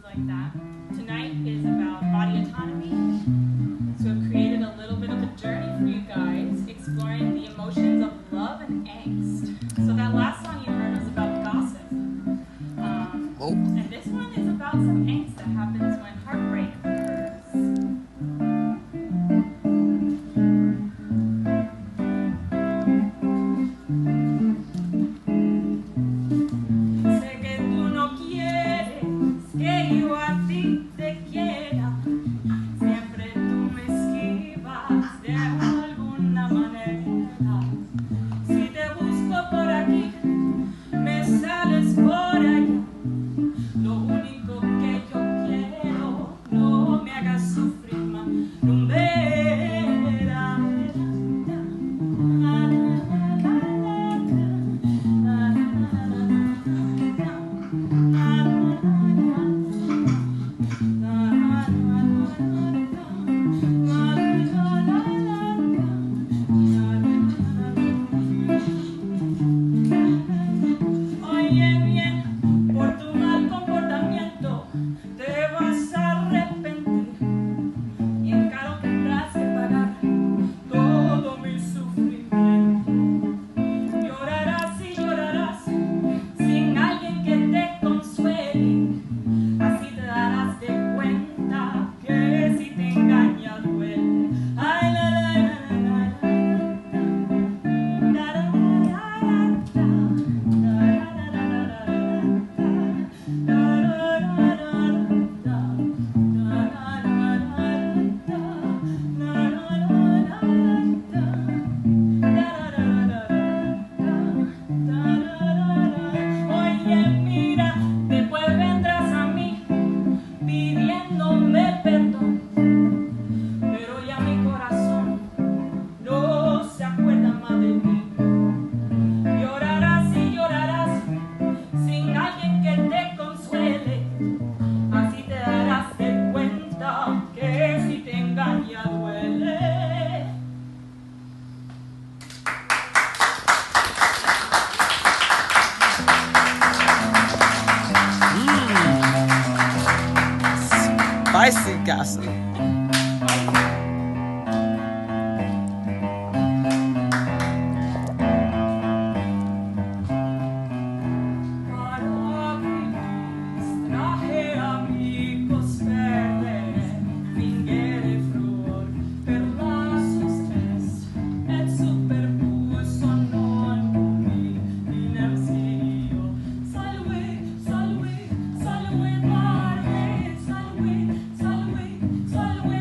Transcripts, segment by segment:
like that. Tonight is about body autonomy. So I've created a little bit of a journey for you guys, exploring the emotions of love and angst. So that last song you heard was about gossip. And this one is about some angst that happens when heartbreak occurs. Sé que tú no quieres que yo a ti te quiera. Siempre tú me esquivas de alguna manera. Si te busco por aquí, me sales por allá. Lo único que yo quiero, no me hagas sufrir más. Oye bien, por tu mal comportamiento te vas a arrepentir y en caro tendrás que pagar todo mi sufrimiento. Llorarás y llorarás sin alguien que te consuele, así te darás de cuenta que si te engaña duele. Ay, la, la, la, la, la, la, Oye, mira, después vendrás a mí pidiéndome perdón, pero ya mi corazón no se acuerda más de ti. Llorarás y llorarás sin alguien que te consuele, así te darás de cuenta que si te engaña duele. Spicy gossip. Traje amigos verdes, fingere flor per lasus est, et superbus non cumi in auxilio. Salve, salve, salve, Mare, salve, salve, salve,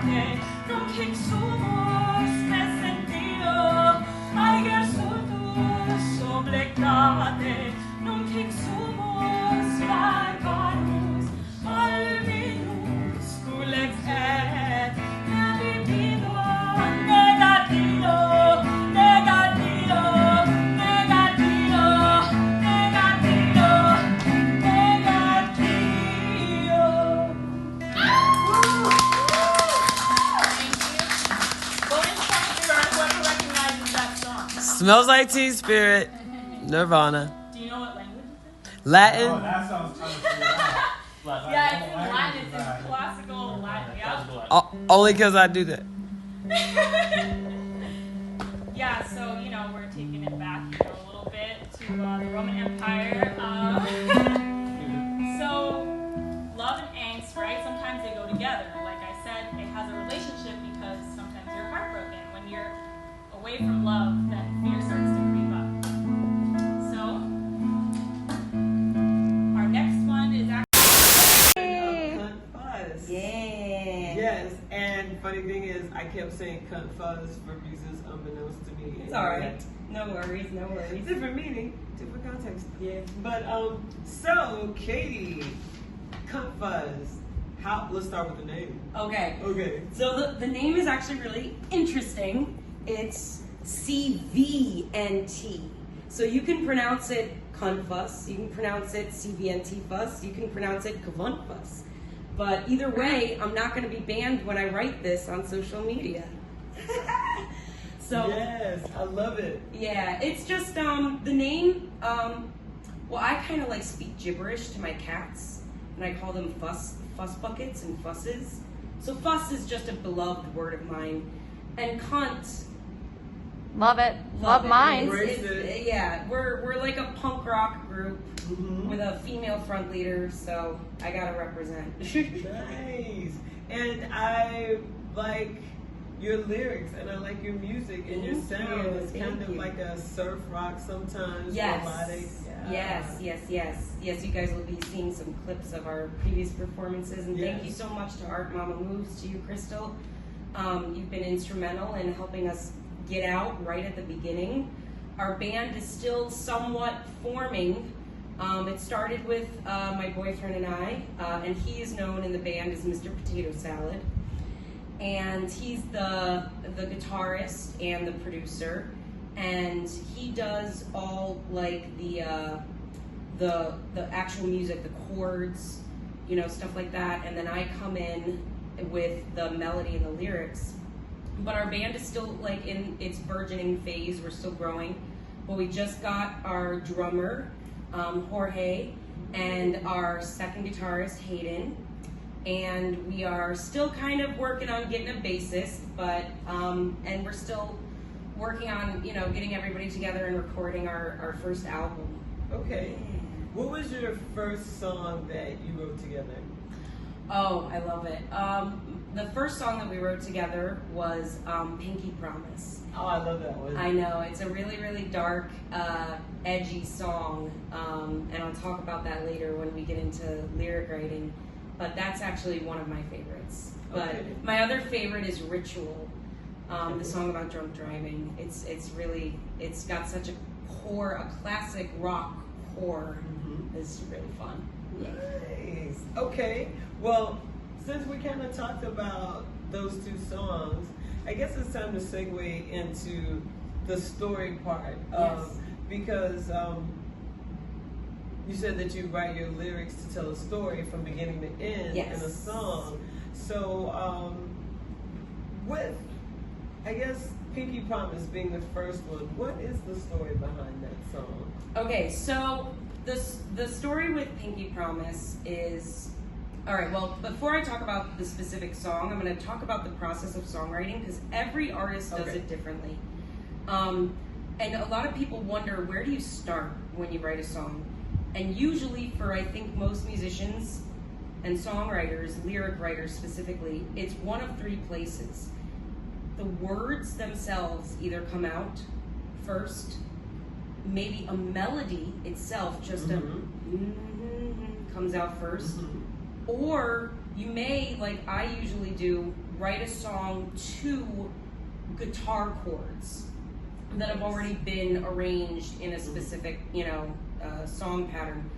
soblekate, nung kiksumos med sentido. Aiger sultus soblekate, nung kiksumos barbarus, alvinus culex et navivido negativo, negativo, negativo, negativo, negativo. Bonus point for whoever recognizes that song. Smells Like Teen Spirit, Nirvana. Do you know what language it's in? Latin. Oh, that's what I was trying to figure out. Yeah, it's in Latin. It's in classical Latin. Yeah. Only because I do that. Yeah, so, you know, we're taking it back a little bit to the Roman Empire. So, love and angst, right? Sometimes they go together. Like I said, it has a relationship because sometimes you're heartbroken. When you're away from love, then fear starts to creep up. So, our next one is actually Cunt fuzz. Yeah. Yes, and funny thing is, I kept saying cunt fuzz for reasons unbeknownst to me. It's alright. No worries, no worries. Different meaning, different context. Yeah. But so Katie, cunt fuzz. Let's start with the name. Okay. Okay. So the name is actually really interesting. It's CVNT. So you can pronounce it Cunfuss, you can pronounce it CVNT fuss, you can pronounce it Kavunfuss. But either way, I'm not going to be banned when I write this on social media. So Yes, I love it. yeah, it's just the name. Well, I kind of like speak gibberish to my cats, and I call them fuss buckets and fusses. So fuss is just a beloved word of mine, and cunt. Love it. Love it. mine. Embrace it. Yeah, we're like a punk rock group Mhm. with a female front leader, so I gotta represent. Nice. And I like your lyrics, and I like your music and your Thank sound. you, It's kind thank of you. like a surf rock sometimes, Yes. melodic. Yes. Yes, you guys will be seeing some clips of our previous performances, and thank Yes. you so much to Art Mama Moves, to you, Crystal. You've been instrumental in helping us get out right at the beginning. Our band is still somewhat forming. It started with my boyfriend and I, and he is known in the band as Mr. Potato Salad. And he's the guitarist and the producer, and he does all like the actual music, the chords, you know, stuff like that. And then I come in with the melody and the lyrics. But our band is still like in its burgeoning phase. We're still growing. But we just got our drummer, Jorge, and our second guitarist, Hayden. And we are still kind of working on getting a bassist, but and we're still working on, you know, getting everybody together and recording our first album. Okay. What was your first song that you wrote together? Oh, I love it. The first song that we wrote together was Pinky Promise. Oh, I love that one. I know, it's a really, really dark, edgy song, and I'll talk about that later when we get into lyric writing, but that's actually one of my favorites. But Okay. my other favorite is Ritual, the song about drunk driving. It's got such a core, a classic rock core. Mhm. It's really fun. Nice. Okay. Well, since we kind of talked about those two songs, I guess it's time to segue into the story part. Yes. Because you said that you write your lyrics to tell a story from beginning to end Yes. in a song. So, with, I guess, Pinky Promise being the first one, what is the story behind that song? Okay, so the story with Pinky Promise is, all right, well, before I talk about the specific song, I'm going to talk about the process of songwriting, because every artist does Okay. it differently. And a lot of people wonder, where do you start when you write a song? And usually for, I think, most musicians and songwriters, lyric writers specifically, it's one of three places. The words themselves either come out first, maybe a melody itself, just comes out first, or you may, like I usually do, write a song to guitar chords that have already been arranged in a specific, song pattern.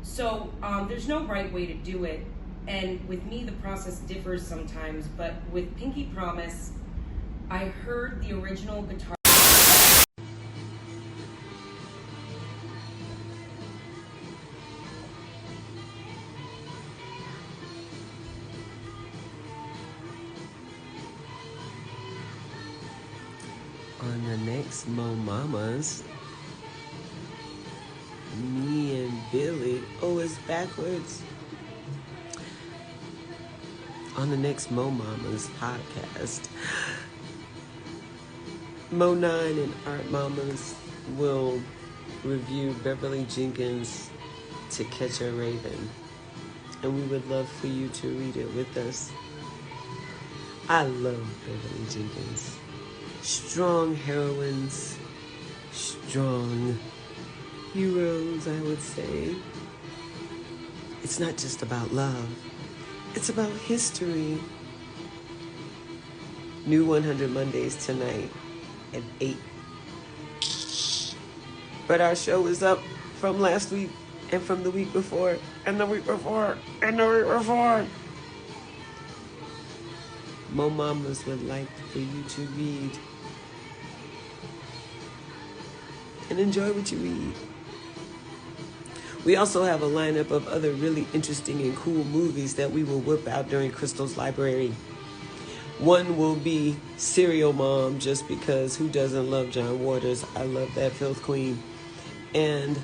So there's no right way to do it. And with me, the process differs sometimes, but with Pinky Promise, I heard the original guitar. On the next Mo Mamas, me and Billy, oh, it's backwards. On the next Mo Mamas podcast, Mo 9 and Art Mamas will review Beverly Jenkins' To Catch a Raven. And we would love for you to read it with us. I love Beverly Jenkins. Strong heroines, strong heroes, I would say. It's not just about love. It's about history. New 100 Mondays tonight at 8. But our show is up from last week and from the week before and the week before and the week before. Mo Mamas would like for you to read and enjoy what you read. We also have a lineup of other really interesting and cool movies that we will whip out during Crystal's library. One will be Serial Mom, just because who doesn't love John Waters? I love that filth queen. And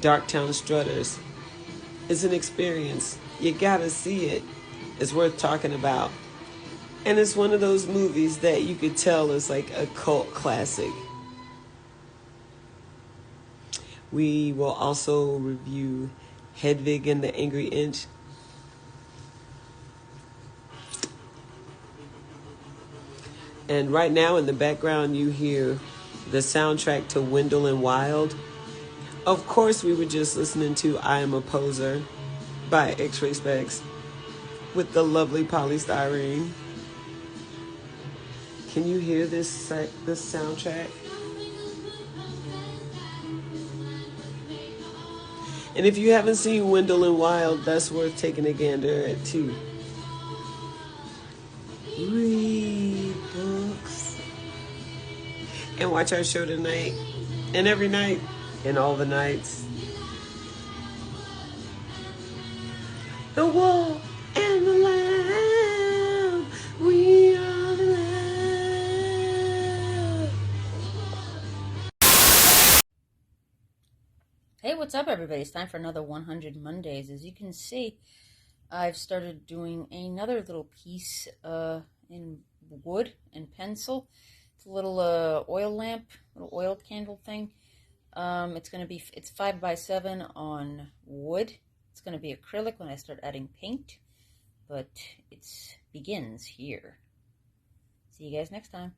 Darktown Strutters. It's an experience. You gotta see it. It's worth talking about. And it's one of those movies that you could tell is like a cult classic. We will also review Hedwig and the Angry Inch. And right now in the background you hear the soundtrack to Wendell and Wild. Of course we were just listening to I Am a Poser by X-Ray Specs with the lovely Polystyrene. Can you hear this soundtrack? And if you haven't seen Wendell and Wild, that's worth taking a gander at too. Read books. And watch our show tonight. And every night. And all the nights. The wall and the lamb. We are the lamb. Hey, what's up, everybody? It's time for another 100 Mondays. As you can see, I've started doing another little piece in wood and pencil. It's a little oil lamp, little oil candle thing. It's 5x7 on wood. It's going to be acrylic when I start adding paint, but it begins here. See you guys next time.